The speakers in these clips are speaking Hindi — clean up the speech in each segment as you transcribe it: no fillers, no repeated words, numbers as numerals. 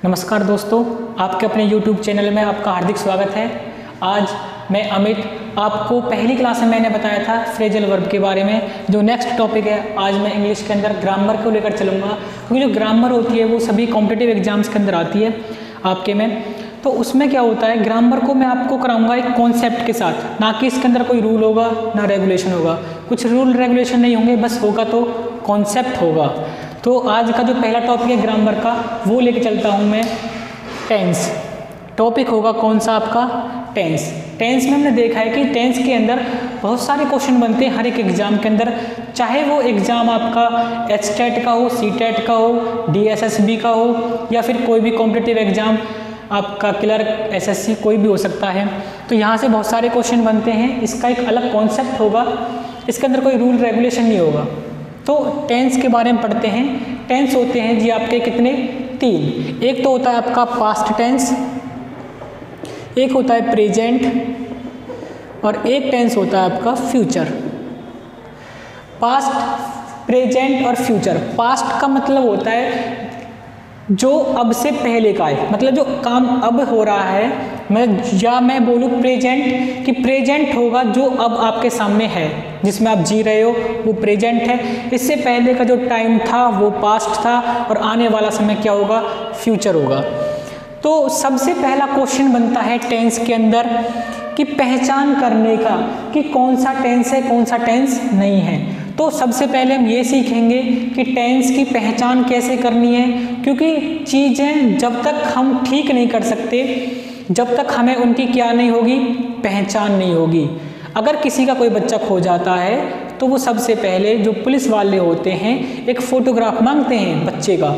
नमस्कार दोस्तों, आपके अपने YouTube चैनल में आपका हार्दिक स्वागत है। आज मैं अमित आपको पहली क्लास में मैंने बताया था फ्रेजल वर्ब के बारे में। जो नेक्स्ट टॉपिक है, आज मैं इंग्लिश के अंदर ग्रामर को लेकर चलूँगा, क्योंकि जो ग्रामर होती है वो सभी कॉम्पिटिटिव एग्जाम्स के अंदर आती है आपके में। तो उसमें क्या होता है, ग्रामर को मैं आपको कराऊंगा एक कॉन्सेप्ट के साथ, ना कि इसके अंदर कोई रूल होगा ना रेगुलेशन होगा। कुछ रूल रेगुलेशन नहीं होंगे, बस होगा तो कॉन्सेप्ट होगा। तो आज का जो पहला टॉपिक है ग्रामर का, वो लेके चलता हूँ मैं टेंस। टॉपिक होगा कौन सा आपका? टेंस। टेंस में हमने देखा है कि टेंस के अंदर बहुत सारे क्वेश्चन बनते हैं हर एक एग्जाम के अंदर, चाहे वो एग्जाम आपका एचटेट का हो, सीटेट का हो, डीएसएसबी का हो, या फिर कोई भी कॉम्पिटिटिव एग्जाम आपका क्लर्क, एसएससी, कोई भी हो सकता है। तो यहाँ से बहुत सारे क्वेश्चन बनते हैं। इसका एक अलग कॉन्सेप्ट होगा, इसके अंदर कोई रूल रेगुलेशन नहीं होगा। तो टेंस के बारे में पढ़ते हैं। टेंस होते हैं जी आपके कितने? तीन। एक तो होता है आपका पास्ट टेंस, एक होता है प्रेजेंट, और एक टेंस होता है आपका फ्यूचर। पास्ट, प्रेजेंट और फ्यूचर। पास्ट का मतलब होता है जो अब से पहले का है, मतलब जो काम अब हो रहा है। मैं बोलूँ प्रेजेंट, कि प्रेजेंट होगा जो अब आपके सामने है, जिसमें आप जी रहे हो, वो प्रेजेंट है। इससे पहले का जो टाइम था वो पास्ट था, और आने वाला समय क्या होगा? फ्यूचर होगा। तो सबसे पहला क्वेश्चन बनता है टेंस के अंदर कि पहचान करने का, कि कौन सा टेंस है, कौन सा टेंस नहीं है। तो सबसे पहले हम ये सीखेंगे कि टेंस की पहचान कैसे करनी है, क्योंकि चीज़ें जब तक हम ठीक नहीं कर सकते, जब तक हमें उनकी क्या नहीं होगी? पहचान नहीं होगी। अगर किसी का कोई बच्चा खो जाता है तो वो सबसे पहले जो पुलिस वाले होते हैं एक फ़ोटोग्राफ मांगते हैं बच्चे का।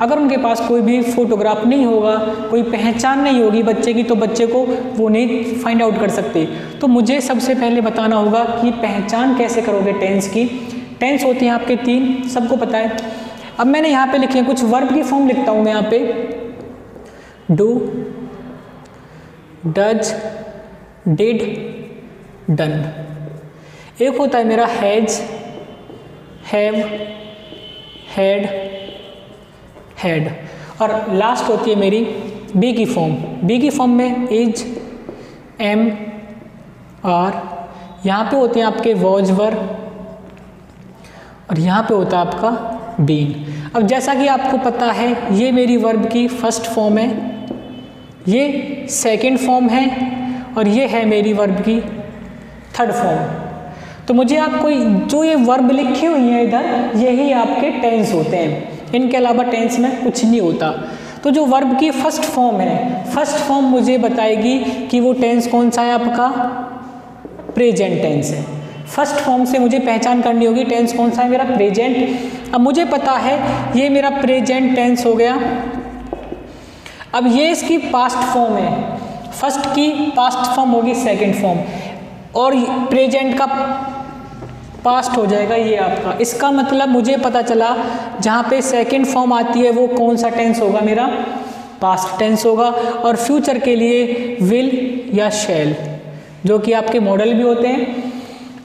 अगर उनके पास कोई भी फ़ोटोग्राफ नहीं होगा, कोई पहचान नहीं होगी बच्चे की, तो बच्चे को वो नहीं फाइंड आउट कर सकते। तो मुझे सबसे पहले बताना होगा कि पहचान कैसे करोगे टेंस की। टेंस होती हैं आपके तीन, सबको पता है। अब मैंने यहाँ पे लिखे हैं कुछ वर्ब की फॉर्म लिखता हूँ मैं यहाँ पे। Do, does, did, done. एक होता है मेरा हैज, हैव, हैड, हैड, और लास्ट होती है मेरी बी की फॉर्म। बी की फॉर्म में इज, एम, आर। यहाँ पे होते हैं आपके वॉज, वर, और यहाँ पे होता है आपका बीन। अब जैसा कि आपको पता है, ये मेरी वर्ब की फर्स्ट फॉर्म है, ये सेकंड फॉर्म है, और ये है मेरी वर्ब की थर्ड फॉर्म। तो मुझे आपको जो ये वर्ब लिखी हुई है इधर, यही आपके टेंस होते हैं। इनके अलावा टेंस में कुछ नहीं होता। तो जो वर्ब की फर्स्ट फॉर्म है, फर्स्ट फॉर्म मुझे बताएगी कि वो टेंस कौन सा है आपका? प्रेजेंट टेंस है। फर्स्ट फॉर्म से मुझे पहचान करनी होगी टेंस कौन सा है मेरा? प्रेजेंट। अब मुझे पता है ये मेरा प्रेजेंट टेंस हो गया। अब ये इसकी पास्ट फॉर्म है, फर्स्ट की पास्ट फॉर्म होगी सेकेंड फॉर्म, और प्रेजेंट का पास्ट हो जाएगा ये आपका। इसका मतलब मुझे पता चला जहाँ पे सेकंड फॉर्म आती है वो कौन सा टेंस होगा मेरा? पास्ट टेंस होगा। और फ्यूचर के लिए विल या शैल, जो कि आपके मॉडल भी होते हैं।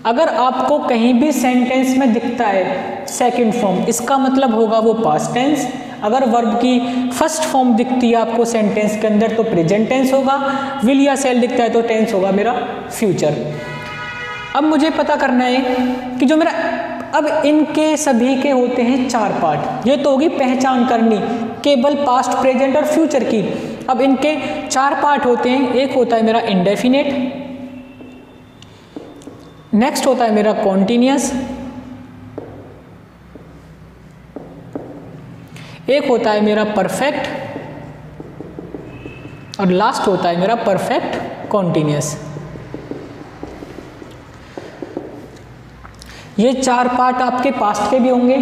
अगर आपको कहीं भी सेंटेंस में दिखता है सेकंड फॉर्म, इसका मतलब होगा वो पास्ट टेंस। अगर वर्ब की फर्स्ट फॉर्म दिखती है आपको सेंटेंस के अंदर तो प्रेजेंट टेंस होगा। विल या शैल दिखता है तो टेंस होगा मेरा फ्यूचर। अब मुझे पता करना है कि जो मेरा, अब इनके सभी के होते हैं चार पार्ट। ये तो होगी पहचान करनी केवल पास्ट, प्रेजेंट और फ्यूचर की। अब इनके चार पार्ट होते हैं। एक होता है मेरा इंडेफिनेट, नेक्स्ट होता है मेरा कॉन्टिन्यूअस, एक होता है मेरा परफेक्ट, और लास्ट होता है मेरा परफेक्ट कॉन्टिन्यूअस। ये चार पार्ट आपके पास्ट के भी होंगे,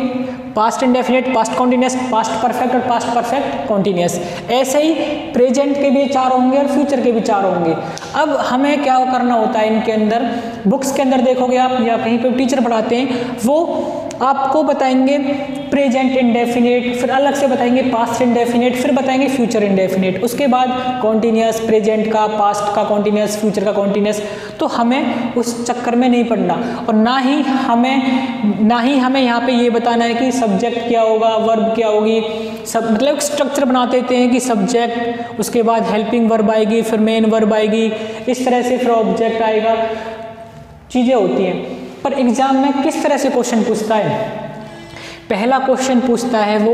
past indefinite, past continuous, past perfect और पास्ट परफेक्ट कॉन्टिन्यूअस। ऐसे ही प्रेजेंट के भी चार होंगे और फ्यूचर के भी चार होंगे। अब हमें क्या करना होता है इनके अंदर, बुक्स के अंदर देखोगे आप या कहीं पे टीचर पढ़ाते हैं, वो आपको बताएंगे प्रेजेंट इंडेफिनिट, फिर अलग से बताएंगे पास्ट इंडेफिनिट, फिर बताएंगे फ्यूचर इंडेफिनिट, उसके बाद कॉन्टिन्यूस, प्रेजेंट का, पास्ट का कॉन्टिन्यूस, फ्यूचर का कॉन्टिन्यूस। तो हमें उस चक्कर में नहीं पड़ना, और ना ही हमें यहाँ पे ये बताना है कि सब्जेक्ट क्या होगा, वर्ब क्या होगी। सब मतलब स्ट्रक्चर बना देते हैं कि सब्जेक्ट, उसके बाद हेल्पिंग वर्ब आएगी, फिर मेन वर्ब आएगी, इस तरह से फिर ऑब्जेक्ट आएगा, चीज़ें होती हैं। पर एग्जाम में किस तरह से क्वेश्चन पूछता है? पहला क्वेश्चन पूछता है वो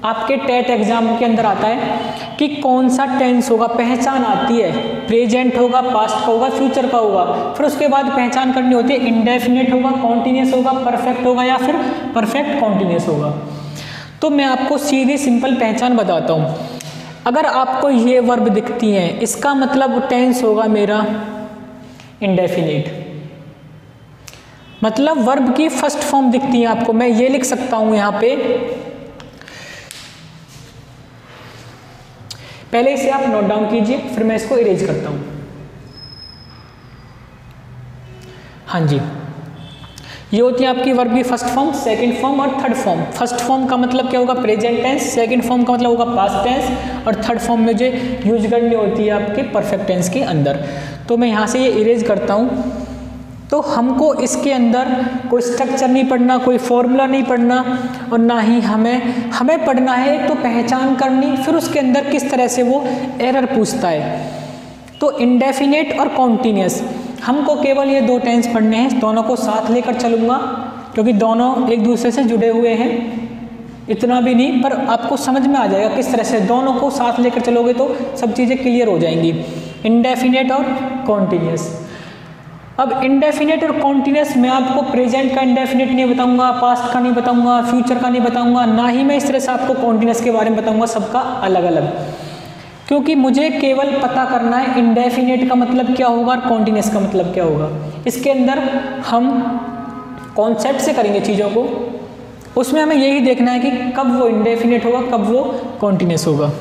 आपके टेट एग्जाम के अंदर आता है कि कौन सा टेंस होगा, पहचान आती है, प्रेजेंट होगा, पास्ट का होगा, फ्यूचर का होगा। फिर उसके बाद पहचान करनी होती है इंडेफिनिट होगा, कॉन्टिन्यूस होगा, परफेक्ट होगा या फिर परफेक्ट कॉन्टिन्यूस होगा। तो मैं आपको सीधी सिंपल पहचान बताता हूँ। अगर आपको ये वर्ब दिखती हैं, इसका मतलब टेंस होगा मेरा इंडेफिनिट, मतलब वर्ब की फर्स्ट फॉर्म दिखती है आपको। मैं ये लिख सकता हूं यहाँ पे, पहले इसे आप नोट डाउन कीजिए, फिर मैं इसको इरेज करता हूं। हाँ जी, ये होती है आपकी वर्ब की फर्स्ट फॉर्म, सेकंड फॉर्म और थर्ड फॉर्म। फर्स्ट फॉर्म का मतलब क्या होगा? Present tense. सेकंड फॉर्म का मतलब होगा पास्ट टेंस। और थर्ड फॉर्म में जो यूज करनी होती है आपके परफेक्ट टेंस के अंदर। तो मैं यहाँ से ये इरेज करता हूँ। तो हमको इसके अंदर कोई स्ट्रक्चर नहीं पढ़ना, कोई फॉर्मूला नहीं पढ़ना, और ना ही हमें पढ़ना है एक तो पहचान करनी, फिर उसके अंदर किस तरह से वो एरर पूछता है। तो इंडेफिनेट और कॉन्टिन्यूस, हमको केवल ये दो टेंस पढ़ने हैं। दोनों को साथ लेकर चलूँगा क्योंकि दोनों एक दूसरे से जुड़े हुए हैं, इतना भी नहीं, पर आपको समझ में आ जाएगा किस तरह से। दोनों को साथ लेकर चलोगे तो सब चीज़ें क्लियर हो जाएंगी, इंडेफिनेट और कॉन्टिन्यूस। अब इंडेफिनेट और कॉन्टिन्यूस में आपको प्रेजेंट का इंडेफिनेट नहीं बताऊंगा, पास्ट का नहीं बताऊंगा, फ्यूचर का नहीं बताऊंगा, ना ही मैं इस तरह से आपको कॉन्टिन्यूस के बारे में बताऊंगा, सबका अलग अलग। क्योंकि मुझे केवल पता करना है इंडेफिनेट का मतलब क्या होगा और कॉन्टिन्यूस का मतलब क्या होगा। इसके अंदर हम कॉन्सेप्ट से करेंगे चीज़ों को, उसमें हमें यही देखना है कि कब वो इंडेफिनेट होगा, कब वो कॉन्टिन्यूस होगा।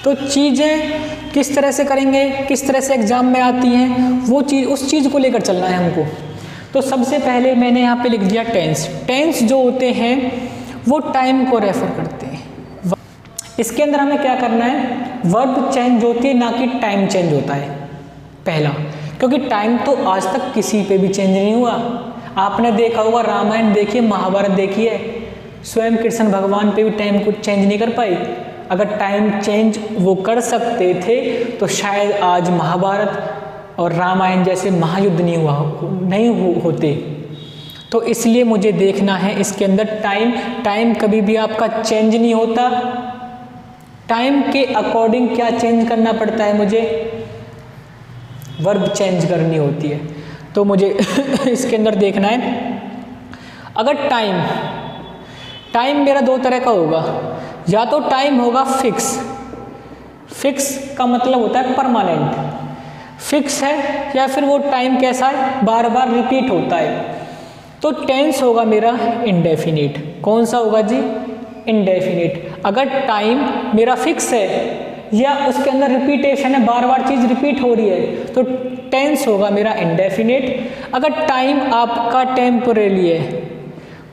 तो चीज़ें किस तरह से करेंगे, किस तरह से एग्जाम में आती हैं, वो चीज़, उस चीज़ को लेकर चलना है हमको। तो सबसे पहले मैंने यहाँ पे लिख दिया टेंस। टेंस जो होते हैं वो टाइम को रेफर करते हैं। इसके अंदर हमें क्या करना है, वर्ब चेंज होती है, ना कि टाइम चेंज होता है पहला। क्योंकि टाइम तो आज तक किसी पे भी चेंज नहीं हुआ। आपने देखा होगा, रामायण देखिए, महाभारत देखिए, स्वयं कृष्ण भगवान पे भी टाइम को चेंज नहीं कर पाई। अगर टाइम चेंज वो कर सकते थे तो शायद आज महाभारत और रामायण जैसे महायुद्ध नहीं होते। तो इसलिए मुझे देखना है इसके अंदर टाइम कभी भी आपका चेंज नहीं होता। टाइम के अकॉर्डिंग क्या चेंज करना पड़ता है, मुझे वर्ब चेंज करनी होती है। तो मुझे इसके अंदर देखना है, अगर टाइम मेरा दो तरह का होगा। या तो टाइम होगा फिक्स का मतलब होता है परमानेंट, फिक्स है, या फिर वो टाइम कैसा है, बार बार रिपीट होता है। तो टेंस होगा मेरा इंडेफिनिट। कौन सा होगा जी? इंडेफिनिट। अगर टाइम मेरा फिक्स है या उसके अंदर रिपीटेशन है, बार बार चीज़ रिपीट हो रही है, तो टेंस होगा मेरा इंडेफिनिट। अगर टाइम आपका टेम्पोरेरी है,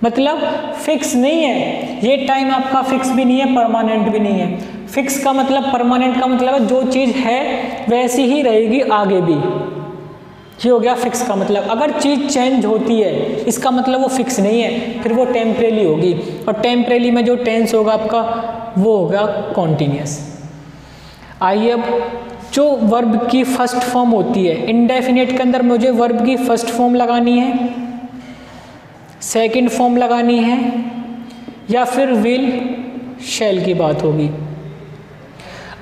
मतलब फिक्स नहीं है, ये टाइम आपका फिक्स भी नहीं है, परमानेंट भी नहीं है। फिक्स का मतलब, परमानेंट का मतलब है जो चीज़ है वैसी ही रहेगी आगे भी, ये हो गया फिक्स का मतलब। अगर चीज़ चेंज होती है, इसका मतलब वो फिक्स नहीं है, फिर वो टेम्परेरी होगी। और टेम्परेरी में जो टेंस होगा आपका वो होगा कॉन्टिन्यूस। आइए, अब जो वर्ब की फर्स्ट फॉर्म होती है, इंडेफिनेट के अंदर मुझे वर्ब की फर्स्ट फॉर्म लगानी है, सेकंड फॉर्म लगानी है, या फिर विल शैल की बात होगी।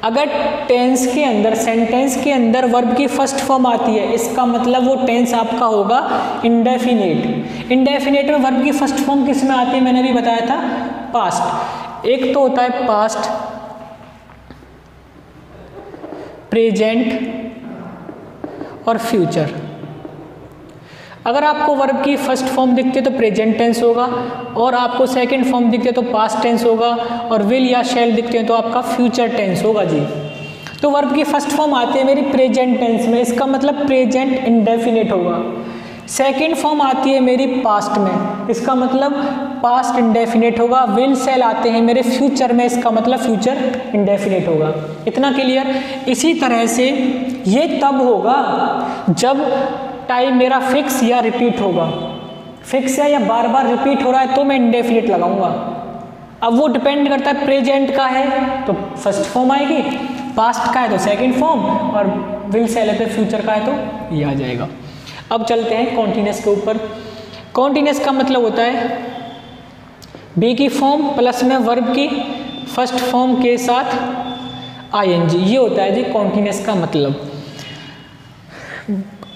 अगर टेंस के अंदर, सेंटेंस के अंदर वर्ब की फर्स्ट फॉर्म आती है, इसका मतलब वो टेंस आपका होगा इंडेफिनेट। इंडेफिनेट में वर्ब की फर्स्ट फॉर्म किस में आती है, मैंने भी बताया था, पास्ट। एक तो होता है पास्ट, प्रेजेंट और फ्यूचर। अगर आपको वर्ब की फर्स्ट फॉर्म दिखती है तो प्रेजेंट टेंस होगा, और आपको सेकंड फॉर्म दिखती है तो पास्ट टेंस होगा, और विल या शैल दिखते हैं तो आपका फ्यूचर टेंस होगा जी। तो वर्ब की फर्स्ट फॉर्म आती है मेरी प्रेजेंट टेंस में, इसका मतलब प्रेजेंट इंडेफिनिट होगा। सेकंड फॉर्म आती है मेरी पास्ट में, इसका मतलब पास्ट इंडेफिनिट होगा। विल सेल आते हैं मेरे फ्यूचर में, इसका मतलब फ्यूचर इंडेफिनिट होगा। इतना क्लियर। इसी तरह से ये तब होगा जब टाइम मेरा फिक्स या रिपीट होगा। फिक्स है या बार बार रिपीट हो रहा है तो मैं इंडेफिनिट लगाऊंगा। अब वो डिपेंड करता है, प्रेजेंट का है तो फर्स्ट फॉर्म आएगी, पास्ट का है तो सेकंड फॉर्म, और विल सेल है तो फ्यूचर का है तो ये आ जाएगा। अब चलते हैं कॉन्टिन्यूस के ऊपर। कॉन्टिन्यूस का मतलब होता है बी की फॉर्म प्लस में वर्ब की फर्स्ट फॉर्म के साथ आईएनजी, ये होता है जी कॉन्टिन्यूस का मतलब।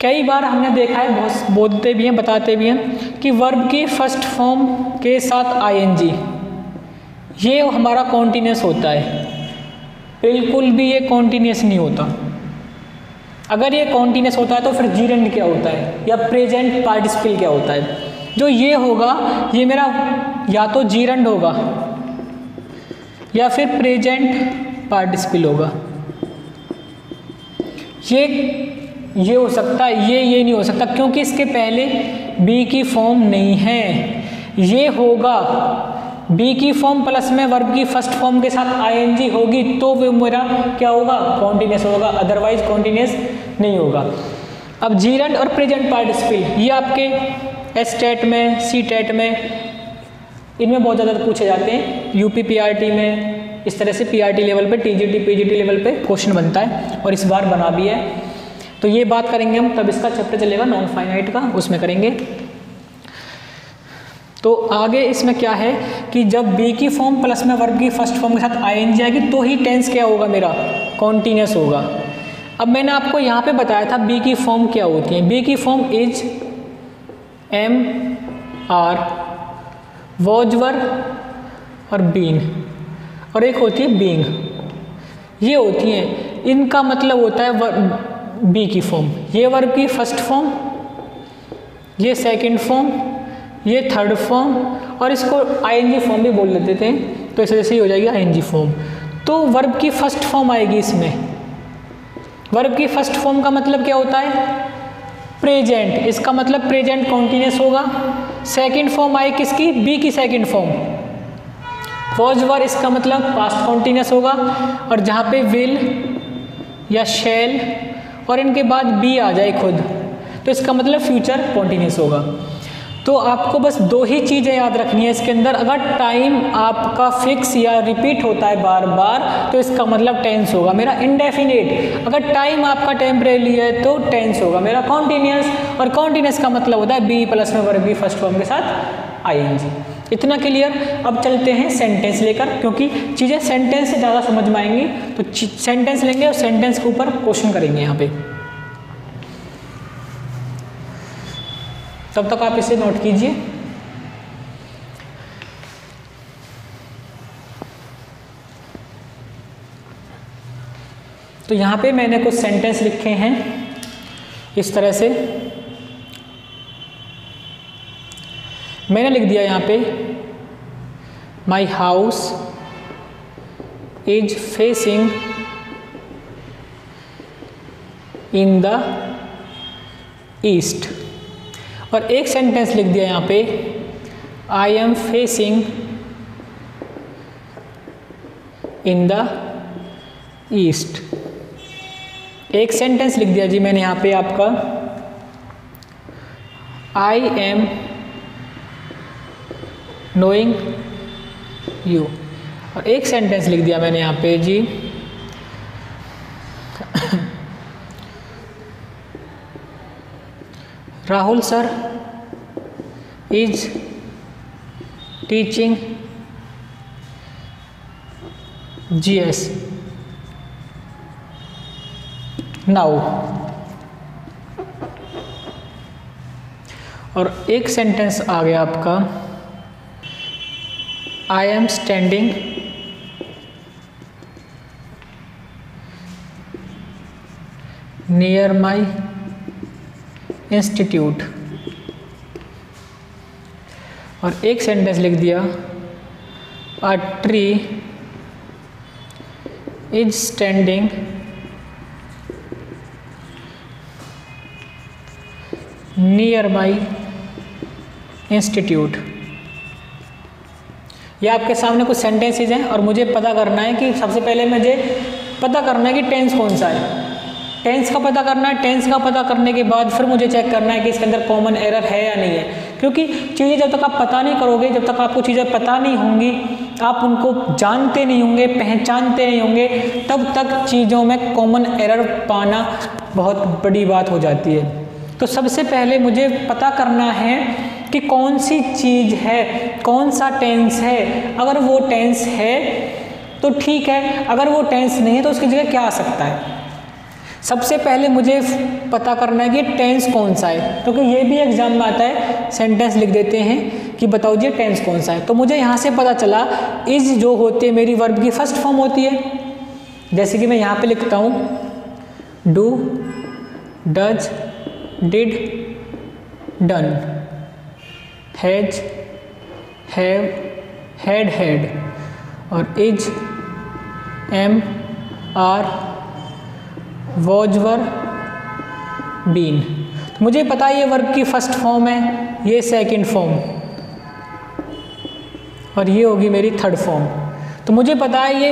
कई बार हमने देखा है, बहुत बोलते भी हैं बताते भी हैं कि वर्ब की फर्स्ट फॉर्म के साथ आईएनजी ये हमारा कॉन्टिन्यूस होता है। बिल्कुल भी ये कॉन्टिन्यूस नहीं होता। अगर ये कॉन्टिन्यूस होता है तो फिर जीरेंड क्या होता है या प्रेजेंट पार्टिसिपल क्या होता है। जो ये होगा ये मेरा या तो जीरेंड होगा या फिर प्रेजेंट पार्टिसिपल होगा। ये हो सकता है, ये नहीं हो सकता क्योंकि इसके पहले बी की फॉर्म नहीं है। ये होगा बी की फॉर्म प्लस में वर्ब की फर्स्ट फॉर्म के साथ आईएनजी होगी तो वो मेरा क्या होगा, कॉन्टिन्यूस होगा, अदरवाइज कॉन्टिन्यूस नहीं होगा। अब जीरेंड और प्रेजेंट पार्टिसिपल ये आपके एस टेट में, सी टेट में, इनमें बहुत ज़्यादा पूछे जाते हैं। यूपी पीआरटी में इस तरह से पीआरटी लेवल पे, टीजीटी पीजीटी लेवल पे क्वेश्चन बनता है और इस बार बना भी है। तो ये बात करेंगे हम, तब इसका चैप्टर चलेगा नॉन फाइनाइट का, उसमें करेंगे। तो आगे इसमें क्या है कि जब बी की फॉर्म प्लस में वर्ब की फर्स्ट फॉर्म के साथ आईएनजी आएगी तो ही टेंस क्या होगा मेरा, कॉन्टिन्यूस होगा। अब मैंने आपको यहाँ पे बताया था बी की फॉर्म क्या होती है। बी की form is, am, are, was were और बीन, और एक होती है बीइंग। ये होती हैं, इनका मतलब होता है बी की फॉर्म, ये वर्ब की फर्स्ट फॉर्म, ये सेकंड फॉर्म, ये थर्ड फॉर्म, और इसको आईएनजी फॉर्म भी बोल देते थे, तो इस वजह से ही हो जाएगी आईएनजी फॉर्म। तो वर्ब की फर्स्ट फॉर्म आएगी इसमें। वर्ब की फर्स्ट फॉर्म का मतलब क्या होता है, प्रेजेंट, इसका मतलब प्रेजेंट कॉन्टिन्यूस होगा। सेकंड फॉर्म आई किसकी, बी की सेकंड फॉर्म, वॉज वर, इसका मतलब पास्ट कॉन्टिन्यूस होगा। और जहाँ पे विल या शैल और इनके बाद बी आ जाए खुद, तो इसका मतलब फ्यूचर कॉन्टिन्यूस होगा। तो आपको बस दो ही चीज़ें याद रखनी है इसके अंदर। अगर टाइम आपका फिक्स या रिपीट होता है बार बार तो इसका मतलब टेंस होगा मेरा इंडेफिनिट। अगर टाइम आपका टेम्परेरी है तो टेंस होगा मेरा कॉन्टिन्यूस, और कॉन्टिन्यूस का मतलब होता है बी प्लस में वर्ब की फर्स्ट फॉर्म के साथ आईएनजी। इतना क्लियर। अब चलते हैं सेंटेंस लेकर, क्योंकि चीज़ें सेंटेंस से ज़्यादा समझ में आएंगी। तो सेंटेंस लेंगे और सेंटेंस के ऊपर क्वेश्चन करेंगे यहाँ पे। तब तक आप इसे नोट कीजिए। तो यहाँ पे मैंने कुछ सेंटेंस लिखे हैं इस तरह से। मैंने लिख दिया यहाँ पे, my house is facing in the east, और एक सेंटेंस लिख दिया यहाँ पे, I am facing in the east. एक सेंटेंस लिख दिया जी मैंने यहाँ पे आपका, आई एम नोइंग यू, और एक सेंटेंस लिख दिया मैंने यहाँ पे जी, Rahul sir is teaching GS now. और एक सेंटेंस आ गया आपका, I am standing near my institute, और एक सेंटेंस लिख दिया, a tree is standing near by institute. ये आपके सामने कुछ सेंटेंसेज हैं और मुझे पता करना है कि सबसे पहले मुझे पता करना है कि टेंस कौन सा है। टेंस का पता करना है। टेंस का पता करने के बाद फिर मुझे चेक करना है कि इसके अंदर कॉमन एरर है या नहीं है, क्योंकि चीज़ें जब तक आप पता नहीं करोगे, जब तक आपको चीज़ें पता नहीं होंगी, आप उनको जानते नहीं होंगे, पहचानते नहीं होंगे, तब तक चीज़ों में कॉमन एरर पाना बहुत बड़ी बात हो जाती है। तो सबसे पहले मुझे पता करना है कि कौन सी चीज़ है, कौन सा टेंस है। अगर वो टेंस है तो ठीक है, अगर वो टेंस नहीं है तो उसकी जगह क्या आ सकता है। सबसे पहले मुझे पता करना है कि टेंस कौन सा है, क्योंकि ये भी एग्जाम में आता है, सेंटेंस लिख देते हैं कि बताओ जी टेंस कौन सा है। तो मुझे यहाँ से पता चला इज जो होती है मेरी वर्ब की फर्स्ट फॉर्म होती है। जैसे कि मैं यहाँ पे लिखता हूँ do, does, did, done, has, have, had और is, am, are, was, were, been. तो मुझे पता है ये वर्ब की फर्स्ट फॉर्म है, ये सेकंड फॉर्म और ये होगी मेरी थर्ड फॉर्म। तो मुझे पता है ये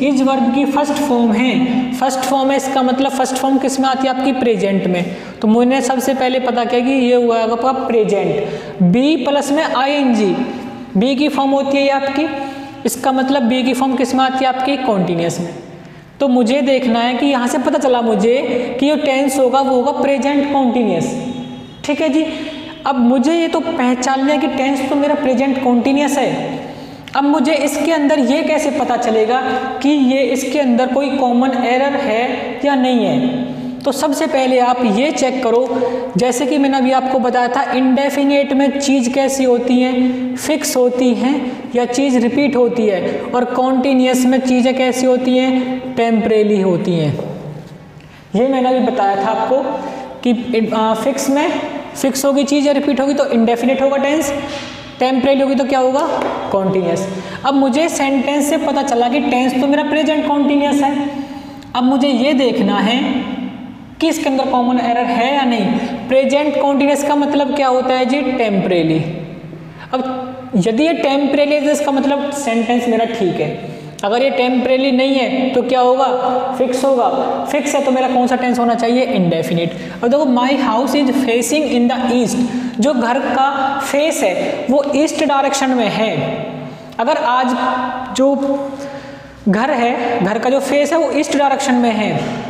इज वर्ब की फर्स्ट फॉर्म है। फर्स्ट फॉर्म है, इसका मतलब फर्स्ट फॉर्म किस में आती है आपकी प्रेजेंट में। तो मैंने सबसे पहले पता किया कि ये हुआ आपका प्रेजेंट। बी प्लस में आईएनजी, बी की फॉर्म होती है ये आपकी, इसका मतलब बी की फॉर्म किस में आती है आपकी कॉन्टिन्यूअस में। तो मुझे देखना है कि यहाँ से पता चला मुझे कि जो टेंस होगा वो होगा प्रेजेंट कॉन्टिन्यूअस। ठीक है जी। अब मुझे ये तो पहचान लिया कि टेंस तो मेरा प्रेजेंट कॉन्टिन्यूअस है। अब मुझे इसके अंदर ये कैसे पता चलेगा कि ये इसके अंदर कोई कॉमन एरर है या नहीं है। तो सबसे पहले आप ये चेक करो, जैसे कि मैंने अभी आपको बताया था इंडेफिनेट में चीज़ कैसी होती है, फिक्स होती हैं या चीज़ रिपीट होती है, और कॉन्टिन्यूअस में चीज़ें कैसी होती हैं, टेम्परेरी होती हैं। ये मैंने अभी बताया था आपको कि फिक्स में फिक्स होगी चीज़ या रिपीट होगी तो इंडेफिनेट होगा टेंस, टेम्परेरी होगी तो क्या होगा कॉन्टिन्यूअस। अब मुझे सेंटेंस से पता चला कि टेंस तो मेरा प्रेजेंट कॉन्टिन्यूअस है। अब मुझे ये देखना है कि इसके अंदर कॉमन एरर है या नहीं। प्रेजेंट कॉन्टिन्यूअस का मतलब क्या होता है जी, टेम्परेरी। अब यदि ये टेम्परेरी है तो इसका मतलब सेंटेंस मेरा ठीक है। अगर ये टेम्परेरी नहीं है तो क्या होगा, फिक्स होगा। फिक्स है तो मेरा कौन सा टेंस होना चाहिए, इंडेफिनिट। और देखो my house is facing in the east, जो घर का फेस है वो ईस्ट डायरेक्शन में है। अगर आज जो घर है, घर का जो फेस है वो ईस्ट डायरेक्शन में है,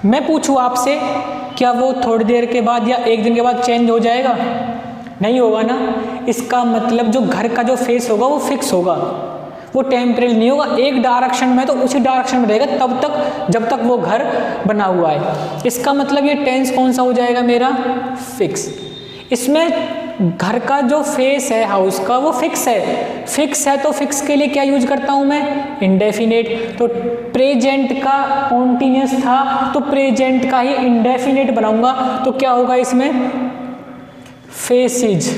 मैं पूछूं आपसे क्या वो थोड़ी देर के बाद या एक दिन के बाद चेंज हो जाएगा, नहीं होगा ना। इसका मतलब जो घर का जो फेस होगा वो फिक्स होगा, वो टेम्परेरी नहीं होगा। एक डायरेक्शन में तो उसी डायरेक्शन में रहेगा तब तक जब तक वो घर बना हुआ है। इसका मतलब ये टेंस कौन सा हो जाएगा मेरा, फिक्स। इसमें घर का जो फेस है हाउस का वो फिक्स है। फिक्स है तो फिक्स के लिए क्या यूज करता हूं मैं, इंडेफिनेट। तो प्रेजेंट का कॉन्टिन्यूअस था तो प्रेजेंट का ही इंडेफिनेट बनाऊंगा, तो क्या होगा इसमें, फेसिज।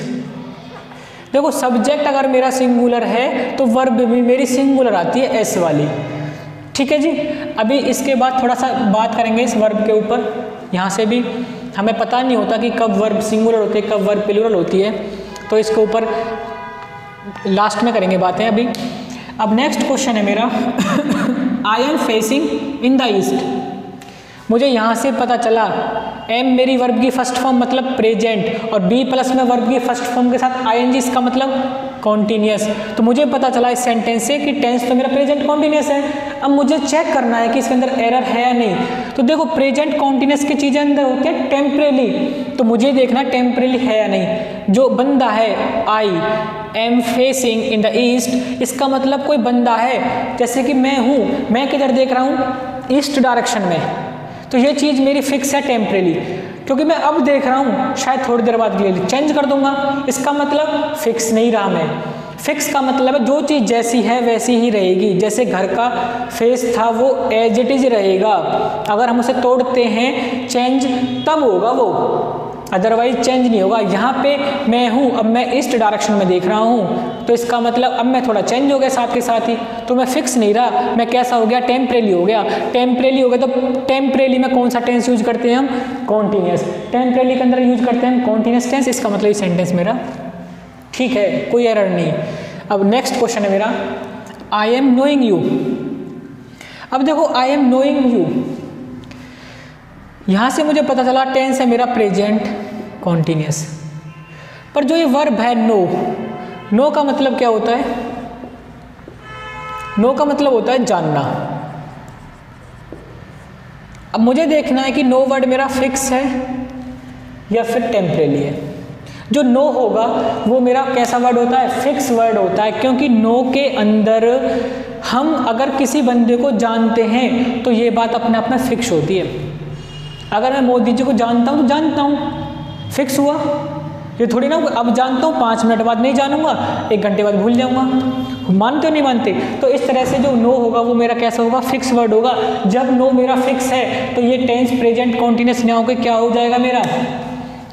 देखो सब्जेक्ट अगर मेरा सिंगुलर है तो वर्ब भी मेरी सिंगुलर आती है, एस वाली। ठीक है जी। अभी इसके बाद थोड़ा सा बात करेंगे इस वर्ब के ऊपर। यहाँ से भी हमें पता नहीं होता कि कब वर्ब सिंगुलर होती है कब वर्ब प्लूरल होती है, तो इसके ऊपर लास्ट में करेंगे बातें अभी। अब नेक्स्ट क्वेश्चन है मेरा I am facing in the east. मुझे यहाँ से पता चला एम मेरी वर्ब की फर्स्ट फॉर्म मतलब प्रेजेंट, और बी प्लस में वर्ब की फर्स्ट फॉर्म के साथ आईएनजी, इसका मतलब कॉन्टिन्यूअस। तो मुझे पता चला इस सेंटेंस से कि टेंस तो मेरा प्रेजेंट कॉन्टिन्यूअस है। अब मुझे चेक करना है कि इसके अंदर एरर है या नहीं। तो देखो प्रेजेंट कॉन्टिन्यूअस की चीज़ें अंदर होती है टेम्परेरी, तो मुझे देखना टेम्परेरी है या नहीं। जो बंदा है I am facing in the east, इसका मतलब कोई बंदा है, जैसे कि मैं हूँ, मैं किधर देख रहा हूँ, ईस्ट डायरेक्शन में, तो ये चीज़ मेरी फिक्स है टेम्परेरी। क्योंकि मैं अब देख रहा हूँ शायद थोड़ी देर बाद के लिए चेंज कर दूंगा, इसका मतलब फिक्स नहीं रहा मैं। फिक्स का मतलब है जो चीज़ जैसी है वैसी ही रहेगी। जैसे घर का फेस था वो एज इट इज रहेगा, अगर हम उसे तोड़ते हैं चेंज तब होगा वो। अदरवाइज चेंज नहीं होगा। यहाँ पे मैं हूँ, अब मैं ईस्ट डायरेक्शन में देख रहा हूँ, तो इसका मतलब अब मैं थोड़ा चेंज हो गया साथ के साथ ही, तो मैं फिक्स नहीं रहा, मैं कैसा हो गया, टेम्परेली हो गया। टेम्परेली हो गया तो टेम्परेली में कौन सा टेंस यूज करते हैं हम, कॉन्टीन्यूअस। टेम्परेली के अंदर यूज करते हैं हम कॉन्टीन्यूअस टेंस। इसका मतलब ये सेंटेंस मेरा ठीक है, कोई एरर नहीं। अब नेक्स्ट क्वेश्चन है मेरा, आई एम नोइंग यू। अब देखो आई एम नोइंग यू, यहां से मुझे पता चला टेंस है मेरा प्रेजेंट कॉन्टिन्यूअस, पर जो ये वर्ब है नो, नो का मतलब क्या होता है, नो का मतलब होता है जानना। अब मुझे देखना है कि नो वर्ड मेरा फिक्स है या फिर टेम्परेरी है। जो नो होगा वो मेरा कैसा वर्ड होता है, फिक्स वर्ड होता है, क्योंकि नो के अंदर हम अगर किसी बंदे को जानते हैं तो ये बात अपने आप में फिक्स होती है। अगर मैं मोदी जी को जानता हूँ तो जानता हूँ, फिक्स हुआ। ये थोड़ी ना अब जानता हूँ 5 मिनट बाद नहीं जानूंगा, 1 घंटे बाद भूल जाऊंगा। मानते हो नहीं मानते? तो इस तरह से जो नो होगा वो मेरा कैसा होगा, फिक्स वर्ड होगा। जब नो मेरा फिक्स है तो ये टेंस प्रेजेंट कॉन्टिन्यूअस ना होकर क्या हो जाएगा मेरा,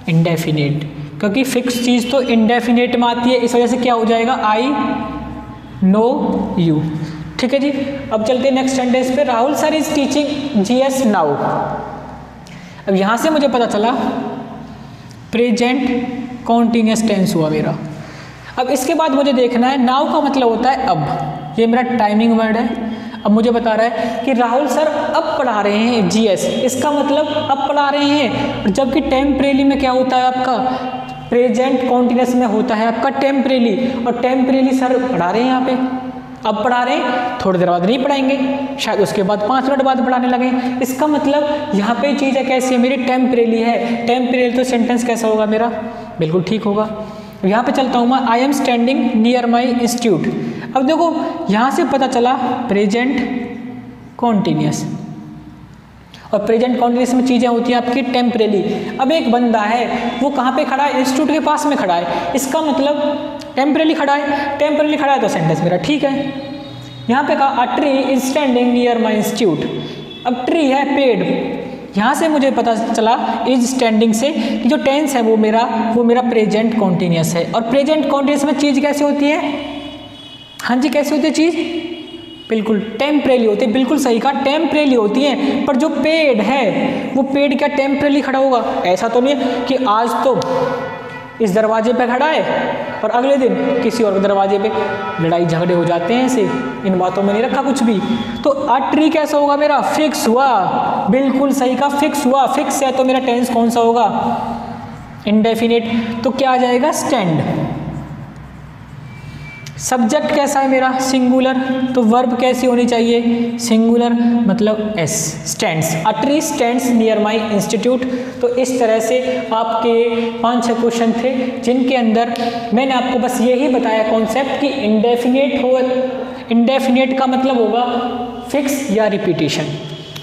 इंडेफिनिट, क्योंकि फिक्स चीज़ तो इंडेफिनिट में आती है। इस वजह से क्या हो जाएगा, आई नो यू। ठीक है जी, अब चलते हैं नेक्स्ट सेंटेंस पे। Rahul sir is teaching GS now. अब यहाँ से मुझे पता चला प्रेजेंट कॉन्टिन्यूअस टेंस हुआ मेरा। अब इसके बाद मुझे देखना है, नाउ का मतलब होता है अब, ये मेरा टाइमिंग वर्ड है। अब मुझे बता रहा है कि राहुल सर अब पढ़ा रहे हैं जीएस, इसका मतलब अब पढ़ा रहे हैं। जबकि टेम्परेरी में क्या होता है आपका, प्रेजेंट कॉन्टिन्यूअस में होता है आपका टेम्परेरी, और टेम्परेरी सर पढ़ा रहे हैं यहाँ पे, अब पढ़ा रहे हैं, थोड़ी देर बाद नहीं पढ़ाएंगे, शायद उसके बाद 5 मिनट बाद पढ़ाने लगे। इसका मतलब यहाँ पे चीज़ है कैसी है मेरी, टेम्परेरी है। टेम्परेरी तो सेंटेंस कैसा होगा मेरा, बिल्कुल ठीक होगा। यहाँ पे चलता हूँ मैं, आई am standing near my institute. अब देखो यहाँ से पता चला प्रेजेंट कॉन्टिन्यूअस, और प्रेजेंट कॉन्टिन्यूअस में चीज़ें होती हैं आपकी टेम्परेरी। अब एक बंदा है वो कहाँ पे खड़ा है, इंस्टीट्यूट के पास में खड़ा है, इसका मतलब टेम्परेरी खड़ा है। टेम्परेरी खड़ा है तो सेंटेंस मेरा ठीक है। यहाँ पे कहा अ tree is standing near my institute. अब ट्री है पेड़, यहाँ से मुझे पता चला इज स्टैंडिंग से कि जो टेंस है वो मेरा प्रेजेंट कॉन्टिन्यूअस है। और प्रेजेंट कॉन्टिन्यूअस में चीज़ कैसे होती है, हाँ जी कैसे होती है चीज़, बिल्कुल टेम्परेरी होती है। बिल्कुल सही कहा, टेम्परेरी होती है। पर जो पेड़ है वो पेड़ क्या टेम्परेरी खड़ा होगा, ऐसा तो नहीं है कि आज तो इस दरवाजे पे खड़ा है और अगले दिन किसी और दरवाजे पे, लड़ाई झगड़े हो जाते हैं ऐसे, इन बातों में नहीं रखा कुछ भी। तो अ ट्री कैसा होगा मेरा, फिक्स हुआ, बिल्कुल सही का फिक्स हुआ। फिक्स है तो मेरा टेंस कौन सा होगा, इंडेफिनिट। तो क्या आ जाएगा, स्टैंड। सब्जेक्ट कैसा है मेरा, सिंगुलर, तो वर्ब कैसी होनी चाहिए, सिंगुलर, मतलब S, stands. A tree stands near my institute. तो इस तरह से आपके 5-6 क्वेश्चन थे जिनके अंदर मैंने आपको बस यही बताया कॉन्सेप्ट कि इंडेफिनेट हो, इंडेफिनेट का मतलब होगा फिक्स या रिपीटिशन।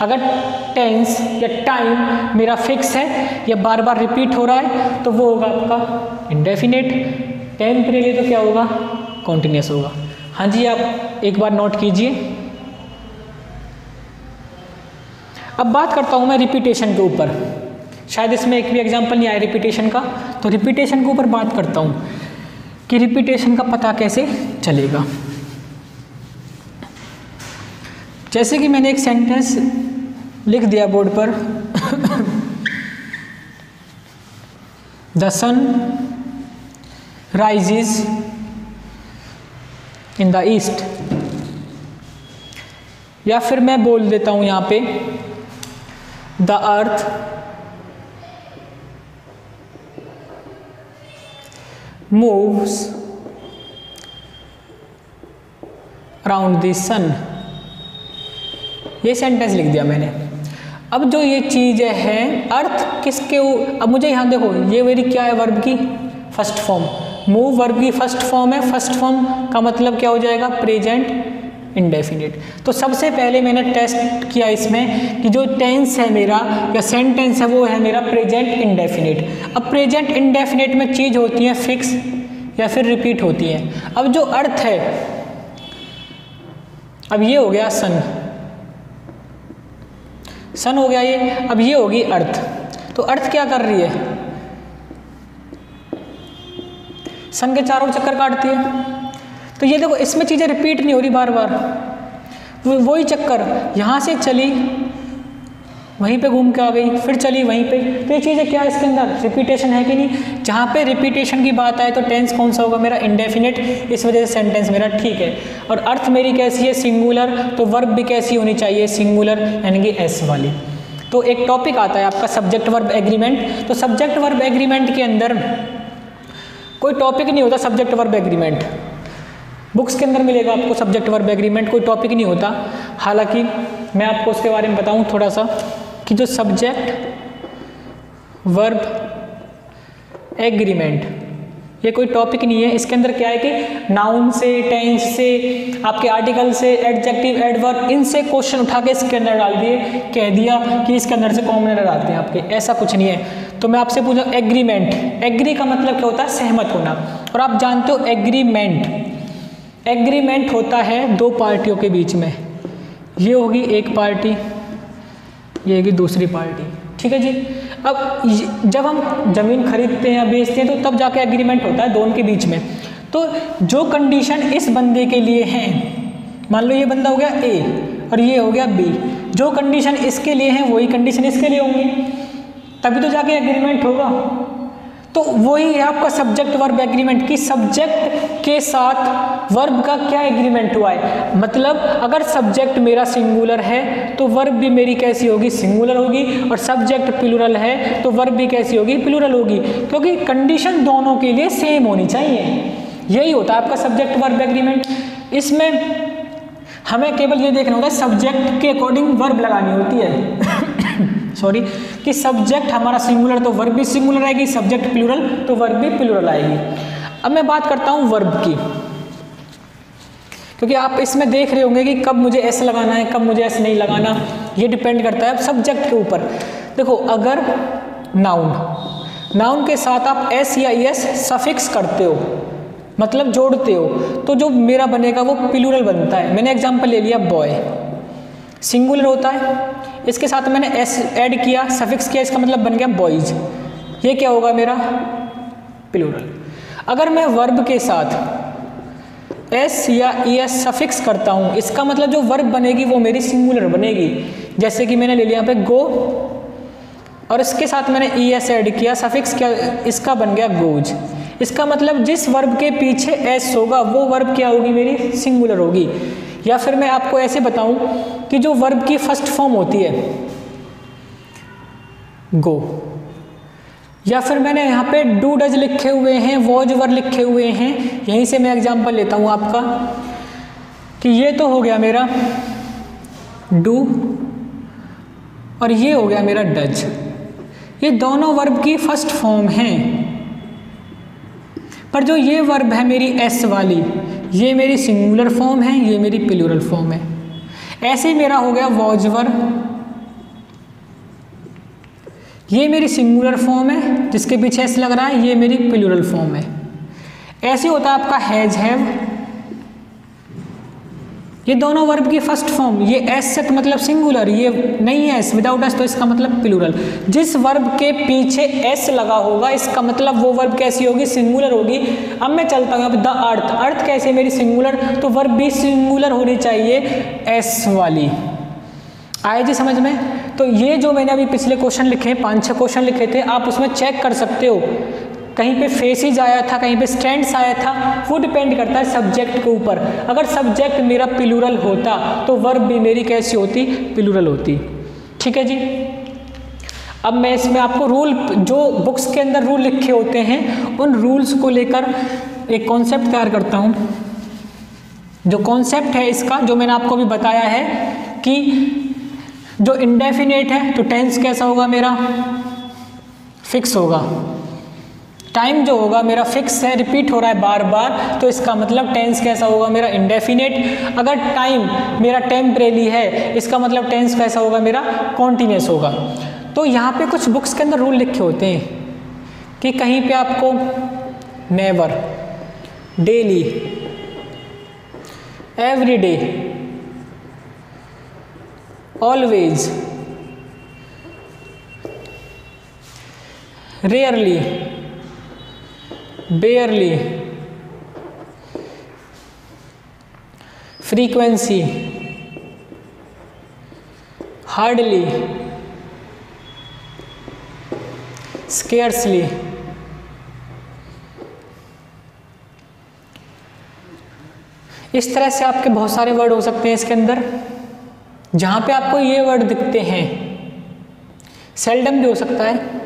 अगर टेंस या टाइम मेरा फिक्स है या बार बार रिपीट हो रहा है तो वो होगा आपका इंडेफिनेट। टेम्परेरी तो क्या होगा, कॉन्टिन्यूअस होगा। हाँ जी, आप एक बार नोट कीजिए। अब बात करता हूँ मैं रिपीटेशन के ऊपर, शायद इसमें एक भी एग्जांपल नहीं आया रिपीटेशन का, तो रिपीटेशन के ऊपर बात करता हूँ कि रिपीटेशन का पता कैसे चलेगा। जैसे कि मैंने एक सेंटेंस लिख दिया बोर्ड पर the sun rises in the east, या फिर मैं बोल देता हूं यहां पे the earth moves around the sun. ये सेंटेंस लिख दिया मैंने। अब जो ये चीज है अर्थ किसके, अब मुझे यहां देखो ये मेरी क्या है, वर्ब की फर्स्ट फॉर्म, मूव वर्ब की फर्स्ट फॉर्म है। फर्स्ट फॉर्म का मतलब क्या हो जाएगा, प्रेजेंट इंडेफिनिट। तो सबसे पहले मैंने टेस्ट किया इसमें कि जो टेंस है मेरा या सेंटेंस है वो है मेरा प्रेजेंट इंडेफिनिट। अब प्रेजेंट इंडेफिनिट में चीज होती है फिक्स या फिर रिपीट होती है। अब जो अर्थ है, अब ये हो गया सन, सन हो गया ये, अब ये होगी अर्थ। तो अर्थ क्या कर रही है, सन के चारों चक्कर काटती है। तो ये देखो इसमें चीज़ें रिपीट नहीं हो रही बार बार, वही चक्कर, यहाँ से चली वहीं पे घूम के आ गई, फिर चली वहीं पे। तो ये चीज़ें क्या है इसके अंदर, रिपीटेशन है कि नहीं। जहाँ पे रिपीटेशन की बात आए तो टेंस कौन सा होगा मेरा, इंडेफिनिट, इस वजह से सेंटेंस मेरा ठीक है। और अर्थ मेरी कैसी है, सिंगुलर, तो वर्ब भी कैसी होनी चाहिए, सिंगुलर, यानी कि एस वाली। तो एक टॉपिक आता है आपका सब्जेक्ट वर्ब एग्रीमेंट। तो सब्जेक्ट वर्ब एग्रीमेंट के अंदर कोई टॉपिक नहीं होता, सब्जेक्ट वर्ब एग्रीमेंट बुक्स के अंदर मिलेगा आपको, सब्जेक्ट वर्ब एग्रीमेंट कोई टॉपिक नहीं होता। हालांकि मैं आपको उसके बारे में बताऊं थोड़ा सा कि जो सब्जेक्ट वर्ब एग्रीमेंट ये कोई टॉपिक नहीं है। इसके अंदर क्या है कि नाउन से, टेंस से, आपके आर्टिकल से, एडजेक्टिव, एडवर्ब, इनसे क्वेश्चन उठा के इसके अंदर डाल दिए, कह दिया कि इसके अंदर से कॉमनर आते हैं आपके, ऐसा कुछ नहीं है। तो मैं आपसे पूछा एग्रीमेंट, एग्री का मतलब क्या होता है, सहमत होना। और आप जानते हो एग्रीमेंट होता है दो पार्टियों के बीच में, ये होगी एक पार्टी, ये होगी दूसरी पार्टी, ठीक है जी। अब जब हम जमीन खरीदते हैं या बेचते हैं तो तब जाके एग्रीमेंट होता है दोनों के बीच में। तो जो कंडीशन इस बंदे के लिए है, मान लो ये बंदा हो गया ए और ये हो गया बी, जो कंडीशन इसके लिए है वही कंडीशन इसके लिए होंगी, तभी तो जाके एग्रीमेंट होगा। तो वही है आपका सब्जेक्ट वर्ब एग्रीमेंट की सब्जेक्ट के साथ वर्ब का क्या एग्रीमेंट हुआ है। मतलब अगर सब्जेक्ट मेरा सिंगुलर है तो वर्ब भी मेरी कैसी होगी, सिंगुलर होगी, और सब्जेक्ट प्लूरल है तो वर्ब भी कैसी होगी, प्लूरल होगी, क्योंकि कंडीशन दोनों के लिए सेम होनी चाहिए। यही होता है आपका सब्जेक्ट वर्ब एग्रीमेंट। इसमें हमें केवल ये देखना होता है सब्जेक्ट के अकॉर्डिंग वर्ब लगानी होती है सॉरी, कि सब्जेक्ट हमारा सिंगुलर तो वर्ब भी सिंगुलर आएगी, सब्जेक्ट प्लूरल तो वर्ब भी प्लूरल आएगी। अब मैं बात करता हूँ वर्ब की, क्योंकि आप इसमें देख रहे होंगे कि कब मुझे एस लगाना है, कब मुझे एस नहीं लगाना, ये डिपेंड करता है सब्जेक्ट के ऊपर। देखो अगर नाउन के साथ आप एस या एस सफिक्स करते हो, मतलब जोड़ते हो, तो जो मेरा बनेगा वो प्लूरल बनता है। मैंने एग्जाम्पल ले लिया बॉय, सिंगुलर होता है, इसके साथ मैंने एस ऐड किया, सफिक्स किया, इसका मतलब बन गया बॉयज, ये क्या होगा मेरा प्लूरल। अगर मैं वर्ब के साथ एस या एस सफिक्स करता हूँ, इसका मतलब जो वर्ब बनेगी वो मेरी सिंगुलर बनेगी। जैसे कि मैंने ले लिया यहाँ पे गो और इसके साथ मैंने ई एस ऐड किया, सफिक्स किया, इसका बन गया गोज। इसका मतलब जिस वर्ब के पीछे एस होगा वो वर्ब क्या होगी, मेरी सिंगुलर होगी। या फिर मैं आपको ऐसे बताऊं कि जो वर्ब की फर्स्ट फॉर्म होती है गो, या फिर मैंने यहाँ पे डू डज लिखे हुए हैं, वॉज वर लिखे हुए हैं, यहीं से मैं एग्जांपल लेता हूँ आपका कि ये तो हो गया मेरा डू और ये हो गया मेरा डज, ये दोनों वर्ब की फर्स्ट फॉर्म हैं। पर जो ये वर्ब है मेरी एस वाली, ये मेरी सिंगुलर फॉर्म है, ये मेरी प्लूरल फॉर्म है। ऐसे ही मेरा हो गया वॉज वर, ये मेरी सिंगुलर फॉर्म है जिसके पीछे एस लग रहा है, ये मेरी प्लूरल फॉर्म है। ऐसे होता है आपका हैज हैव, ये दोनों वर्ब की फर्स्ट फॉर्म, ये एस से तो मतलब सिंगुलर, ये नहीं है एस, विदाउट एस तो इसका मतलब प्लूरल। जिस वर्ब के पीछे एस लगा होगा इसका मतलब वो वर्ब कैसी होगी, सिंगुलर होगी। अब मैं चलता हूँ द अर्थ, अर्थ कैसे मेरी सिंगुलर, तो वर्ब भी सिंगुलर होनी चाहिए एस वाली। आए जी समझ में। तो ये जो मैंने अभी पिछले क्वेश्चन लिखे हैं, 5-6 क्वेश्चन लिखे थे, आप उसमें चेक कर सकते हो, कहीं पे फेसिस आया था, कहीं पे स्टैंड्स आया था, वो डिपेंड करता है सब्जेक्ट के ऊपर। अगर सब्जेक्ट मेरा प्लूरल होता तो वर्ब भी मेरी कैसी होती, प्लूरल होती। ठीक है जी। अब मैं इसमें आपको रूल, जो बुक्स के अंदर रूल लिखे होते हैं उन रूल्स को लेकर एक कॉन्सेप्ट तैयार करता हूँ। जो कॉन्सेप्ट है इसका, जो मैंने आपको अभी बताया है कि जो इंडेफिनेट है तो टेंस कैसा होगा मेरा, फिक्स होगा। टाइम जो होगा मेरा फिक्स है, रिपीट हो रहा है बार बार, तो इसका मतलब टेंस कैसा होगा मेरा, इंडेफिनेट। अगर टाइम मेरा टेम्परेरी है, इसका मतलब टेंस कैसा होगा मेरा, कॉन्टिन्यूस होगा। तो यहाँ पे कुछ बुक्स के अंदर रूल लिखे होते हैं कि कहीं पे आपको never, daily, everyday, always, rarely, बेयरली, frequency, hardly, scarcely. इस तरह से आपके बहुत सारे वर्ड हो सकते हैं इसके अंदर। जहां पे आपको ये वर्ड दिखते हैं, सेल्डम भी हो सकता है,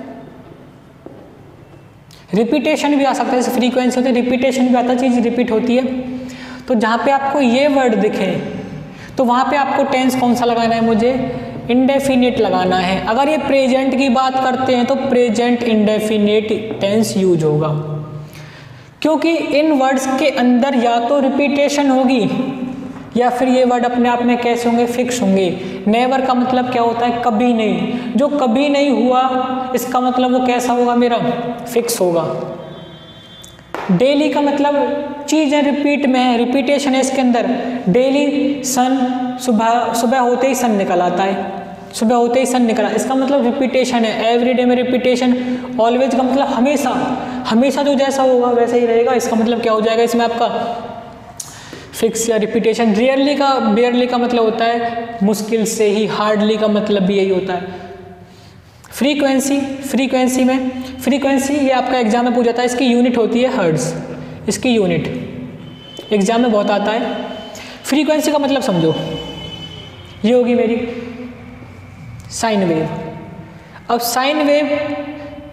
रिपीटेशन भी आ सकता है। जैसे फ्रीक्वेंसी होती है, रिपीटेशन भी आता है, चीज़ रिपीट होती है। तो जहाँ पे आपको ये वर्ड दिखे तो वहाँ पे आपको टेंस कौन सा लगाना है, मुझे इंडेफिनिट लगाना है। अगर ये प्रेजेंट की बात करते हैं तो प्रेजेंट इंडेफिनिट टेंस यूज होगा, क्योंकि इन वर्ड्स के अंदर या तो रिपीटेशन होगी या फिर ये वर्ड अपने आप में कैसे होंगे, फिक्स होंगे। नेवर का मतलब क्या होता है, कभी नहीं। जो कभी नहीं हुआ इसका मतलब वो कैसा होगा, मेरा फिक्स होगा। डेली का मतलब चीज़ें रिपीट में है, रिपीटेशन है इसके अंदर। डेली सन, सुबह होते ही सन निकल आता है, सुबह होते ही सन निकला, इसका मतलब रिपीटेशन है। एवरीडे में रिपीटेशन। ऑलवेज का मतलब हमेशा, हमेशा जो जैसा होगा वैसा ही रहेगा, इसका मतलब क्या हो जाएगा इसमें आपका फिक्स या रिपीटेशन। रियरली का, बेयरली का मतलब होता है मुश्किल से ही। हार्डली का मतलब भी यही होता है। फ्रीक्वेंसी, फ्रीक्वेंसी में, फ्रीक्वेंसी ये आपका एग्जाम में पूछा था, इसकी यूनिट होती है हर्ट्ज, इसकी यूनिट एग्जाम में बहुत आता है। फ्रीक्वेंसी का मतलब समझो, ये होगी मेरी साइन वेव। अब साइन वेव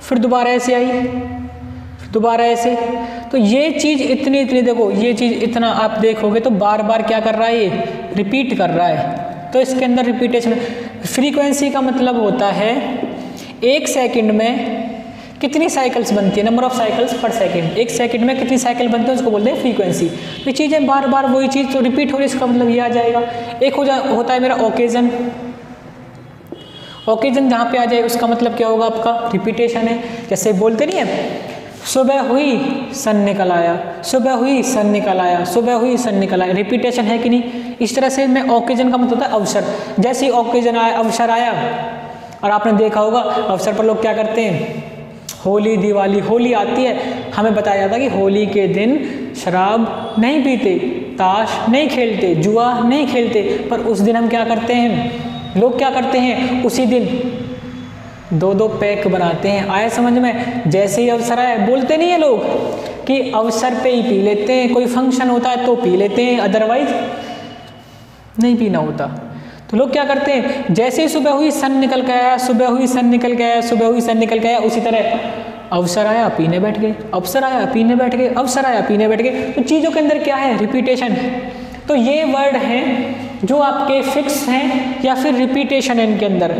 फिर दोबारा ऐसे आई, फिर दोबारा ऐसे, तो ये चीज़ इतनी इतनी, देखो ये चीज़ इतना आप देखोगे तो बार बार क्या कर रहा है, ये रिपीट कर रहा है, तो इसके अंदर रिपीटेशन। फ्रीक्वेंसी का मतलब होता है एक सेकंड में कितनी साइकिल्स बनती है, नंबर ऑफ साइकिल्स पर सेकंड। एक सेकंड में कितनी साइकिल बनती है उसको बोलते हैं फ्रीक्वेंसी। तो चीज़ें बार बार वही चीज़ तो रिपीट हो रही है, इसका मतलब ये आ जाएगा। एक होता है मेरा ओकेजन। ओकेजन जहाँ पे आ जाए उसका मतलब क्या होगा, आपका रिपीटेशन है। जैसे बोलते नहीं है, सुबह हुई सन निकल आया, सुबह हुई सन निकल आया, सुबह हुई सन निकल आया, रिपीटेशन है कि नहीं। इस तरह से मैं ओकेजन का मतलब होता है अवसर। जैसे ही ओकेजन आया, अवसर आया, और आपने देखा होगा अवसर पर लोग क्या करते हैं, होली, दिवाली, होली आती है, हमें बताया जाता है कि होली के दिन शराब नहीं पीते, ताश नहीं खेलते, जुआ नहीं खेलते, पर उस दिन हम क्या करते हैं, लोग क्या करते हैं, उसी दिन 2-2 पैक बनाते हैं। आया समझ में। जैसे ही अवसर आए, बोलते नहीं है लोग कि अवसर पे ही पी लेते हैं, कोई फंक्शन होता है तो पी लेते हैं, अदरवाइज नहीं पीना होता। तो लोग क्या करते हैं, जैसे ही सुबह हुई सन निकल के आया, सुबह हुई सन निकल के आया, सुबह हुई सन निकल के आया, उसी तरह अवसर आया पीने बैठ गए, अवसर आया पीने बैठ गए, अवसर आया पीने बैठ गए। तो चीज़ों के अंदर क्या है, रिपीटेशन। तो ये वर्ड हैं जो आपके फिक्स हैं या फिर रिपीटेशन है इनके अंदर।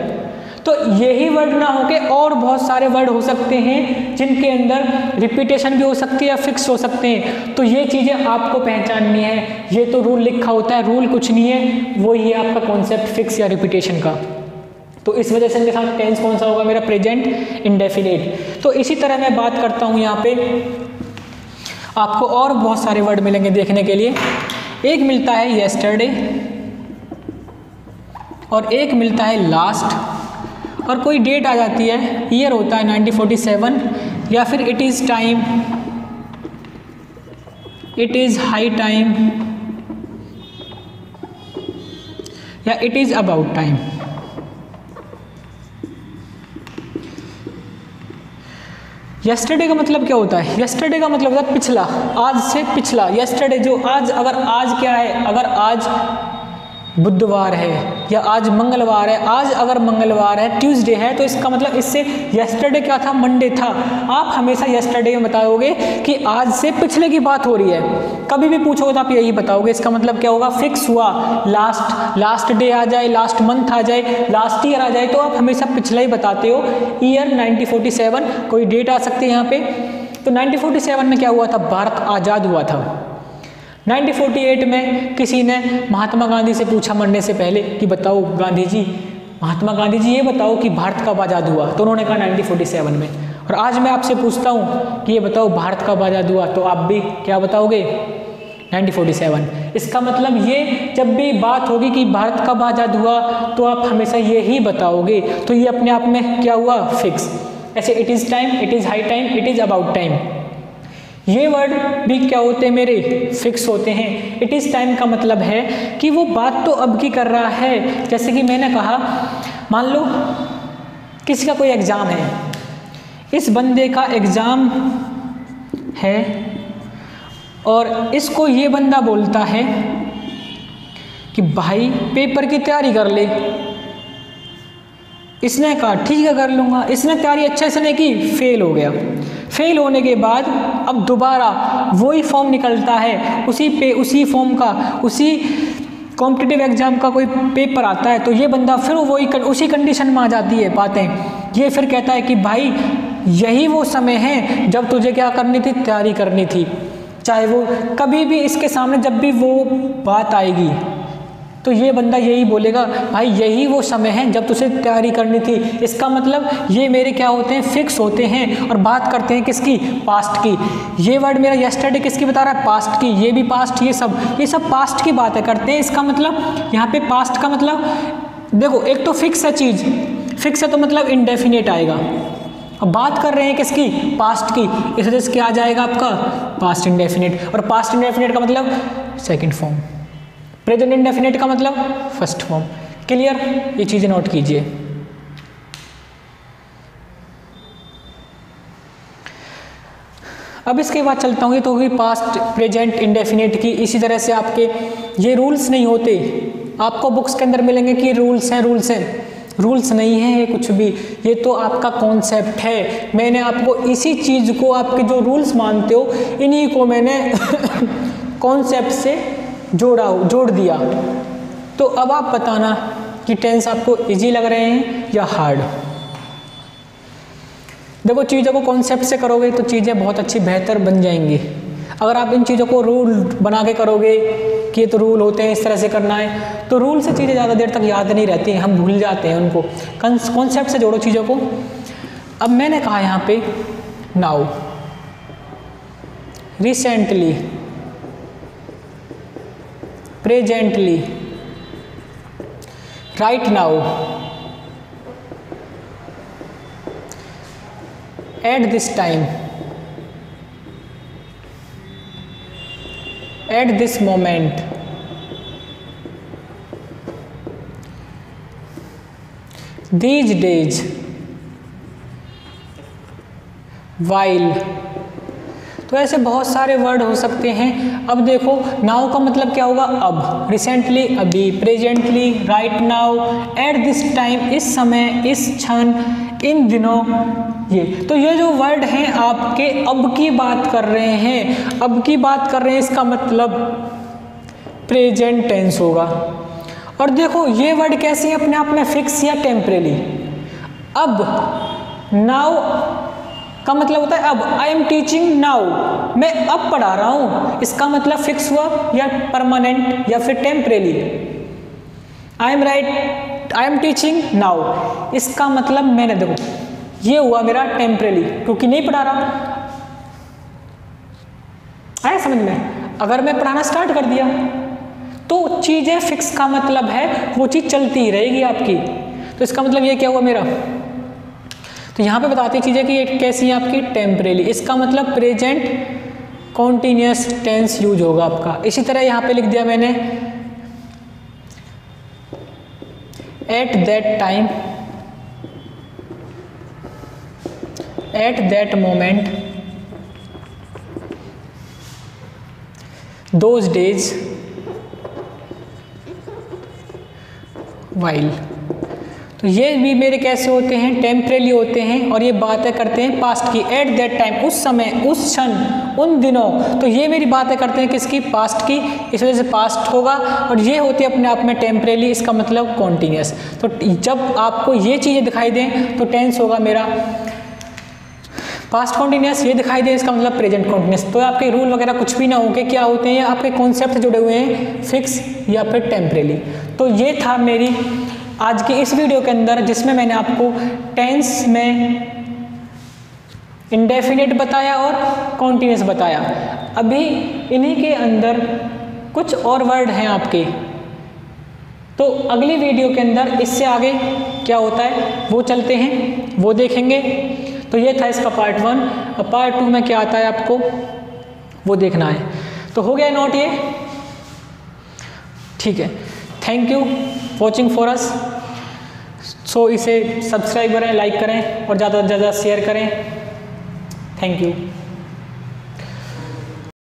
तो यही वर्ड ना होके और बहुत सारे वर्ड हो सकते हैं जिनके अंदर रिपीटेशन भी हो सकती है या फिक्स हो सकते हैं। तो ये चीज़ें आपको पहचाननी है। ये तो रूल लिखा होता है, रूल कुछ नहीं है, वो ये आपका कॉन्सेप्ट फिक्स या रिपीटेशन का। तो इस वजह से इनके साथ टेंस कौन सा होगा, मेरा प्रेजेंट इंडेफिनिट। तो इसी तरह मैं बात करता हूँ यहाँ पे, आपको और बहुत सारे वर्ड मिलेंगे देखने के लिए। एक मिलता है येस्टरडे और एक मिलता है लास्ट, और कोई डेट आ जाती है, ईयर होता है 1947, या फिर it is time, it is high time, या it is about time. Yesterday का मतलब क्या होता है, यस्टरडे का मतलब होता है पिछला, आज से पिछला। यस्टरडे जो आज, अगर आज क्या है, अगर आज बुधवार है या आज मंगलवार है, आज अगर मंगलवार है, ट्यूसडे है, तो इसका मतलब इससे यस्टरडे क्या था, मंडे था। आप हमेशा यस्टरडे में बताओगे कि आज से पिछले की बात हो रही है। कभी भी पूछोगे तो आप यही बताओगे। इसका मतलब क्या होगा, फिक्स हुआ। लास्ट डे आ जाए, लास्ट मंथ आ जाए, लास्ट ईयर आ जाए, तो आप हमेशा पिछला ही बताते हो। ईयर 1947, कोई डेट आ सकती है यहाँ पे। तो 1947 में क्या हुआ था, भारत आज़ाद हुआ था। 1948 में किसी ने महात्मा गांधी से पूछा मरने से पहले कि बताओ गांधी जी, महात्मा गांधी जी ये बताओ कि भारत कब आज़ाद हुआ, तो उन्होंने कहा 1947 में। और आज मैं आपसे पूछता हूँ कि ये बताओ भारत कब आज़ाद हुआ, तो आप भी क्या बताओगे, 1947। इसका मतलब ये जब भी बात होगी कि भारत कब आज़ाद हुआ तो आप हमेशा ये ही बताओगे। तो ये अपने आप में क्या हुआ, फिक्स। ऐसे it is time, it is high time, it is about time, ये वर्ड भी क्या होते हैं मेरे, फिक्स होते हैं। इट इज़ टाइम का मतलब है कि वो बात तो अब की कर रहा है। जैसे कि मैंने कहा, मान लो किसी का कोई एग्ज़ाम है, इस बंदे का एग्ज़ाम है और इसको ये बंदा बोलता है कि भाई पेपर की तैयारी कर ले। इसने कहा ठीक है कर लूँगा। इसने तैयारी अच्छे से नहीं की, फेल हो गया। फेल होने के बाद अब दोबारा वही फॉर्म निकलता है, उसी फॉर्म का, उसी कॉम्पिटिटिव एग्जाम का कोई पेपर आता है, तो ये बंदा फिर वही उसी कंडीशन में आ जाती है बातें। ये फिर कहता है कि भाई यही वो समय है जब तुझे क्या करनी थी, तैयारी करनी थी। चाहे वो कभी भी इसके सामने जब भी वो बात आएगी तो ये बंदा यही बोलेगा, भाई यही वो समय है जब तुझे तैयारी करनी थी। इसका मतलब ये मेरे क्या होते हैं, फिक्स होते हैं। और बात करते हैं किसकी, पास्ट की। ये वर्ड मेरा यस्टरडे किसकी बता रहा है, पास्ट की। ये भी पास्ट, ये सब पास्ट की बातें करते हैं। इसका मतलब यहाँ पे पास्ट का मतलब देखो, एक तो फिक्स है चीज़, फिक्स है तो मतलब इंडेफिनेट आएगा। अब बात कर रहे हैं किसकी, पास्ट की, इस वजह से क्या आ जाएगा आपका, पास्ट इंडेफिनेट। और पास्ट इंडेफिनेट का मतलब सेकंड फॉर्म, प्रेजेंट इंडेफिनेट का मतलब फर्स्ट फॉर्म। क्लियर, ये चीज़ें नोट कीजिए। अब इसके बाद चलता हूँ, ये तो हुई पास्ट प्रेजेंट इंडेफिनेट की। इसी तरह से आपके ये रूल्स नहीं होते, आपको बुक्स के अंदर मिलेंगे कि रूल्स हैं, रूल्स हैं। रूल्स नहीं है ये कुछ भी, ये तो आपका कॉन्सेप्ट है। मैंने आपको इसी चीज़ को, आपके जो रूल्स मानते हो, इन्हीं को मैंने कॉन्सेप्ट से जोड़ दिया। तो अब आप बताना कि टेंस आपको इजी लग रहे हैं या हार्ड। देखो, चीज़ों को कॉन्सेप्ट से करोगे तो चीज़ें बहुत अच्छी बेहतर बन जाएंगी। अगर आप इन चीज़ों को रूल बना के करोगे कि ये तो रूल होते हैं, इस तरह से करना है, तो रूल से चीज़ें ज़्यादा देर तक याद नहीं रहती हैं, हम भूल जाते हैं उनको। कॉन्सेप्ट से जोड़ो चीज़ों को। अब मैंने कहा यहाँ पे now, recently, presently, right now, at this time, at this moment, these days, while। तो ऐसे बहुत सारे वर्ड हो सकते हैं। अब देखो, नाउ का मतलब क्या होगा, अब, रिसेंटली अभी, presently right now, at this time इस समय, इस क्षण, इन दिनों। ये तो ये जो वर्ड हैं आपके अब की बात कर रहे हैं, अब की बात कर रहे हैं, इसका मतलब प्रेजेंट टेंस होगा। और देखो ये वर्ड कैसे हैं अपने आप में, फिक्स या टेम्परेरी। अब, नाउ का मतलब होता है अब, आई एम टीचिंग नाउ, मैं अब पढ़ा रहा हूं, इसका मतलब फिक्स हुआ या परमानेंट या फिर temporary. I am teaching now, इसका मतलब मैंने, देखो ये हुआ मेरा टेम्परेरी, क्योंकि नहीं पढ़ा रहा। आया समझ में? अगर मैं पढ़ाना स्टार्ट कर दिया तो चीजें फिक्स का मतलब है वो चीज चलती ही रहेगी आपकी। तो इसका मतलब ये क्या हुआ मेरा, तो यहाँ पे बताती चीजें कि ये कैसी है आपकी, टेम्परेरी। इसका मतलब प्रेजेंट कॉन्टिन्यूअस टेंस यूज होगा आपका। इसी तरह यहाँ पे लिख दिया मैंने, at that time, at that moment, those days, while. तो ये भी मेरे कैसे होते हैं, टेम्परेरी होते हैं। और ये बातें करते हैं पास्ट की, एट दैट टाइम, उस समय, उस क्षण, उन दिनों। तो ये मेरी बातें करते हैं किसकी, पास्ट की, इस वजह से पास्ट होगा। और ये होती है अपने आप में टेम्परेरी, इसका मतलब कॉन्टिन्यूअस। तो जब आपको ये चीज़ें दिखाई दें तो टेंस होगा मेरा पास्ट कॉन्टिन्यूअस, ये दिखाई दे इसका मतलब प्रेजेंट कॉन्टिन्यूअस। तो आपके रूल वगैरह कुछ भी ना हो के क्या होते हैं, आपके कॉन्सेप्ट जुड़े हुए हैं फिक्स या फिर टेम्परेरी। तो ये था मेरी आज की इस वीडियो के अंदर, जिसमें मैंने आपको टेंस में इंडेफिनिट बताया और कॉन्टिन्यूअस बताया। अभी इन्हीं के अंदर कुछ और वर्ड हैं आपके, तो अगली वीडियो के अंदर इससे आगे क्या होता है वो चलते हैं, वो देखेंगे। तो ये था इसका पार्ट 1। और पार्ट 2 में क्या आता है आपको वो देखना है। तो हो गया नोट ये, ठीक है। Thank you watching for us. So इसे सब्सक्राइब करें, लाइक करें और ज़्यादा से ज़्यादा शेयर करें। Thank you.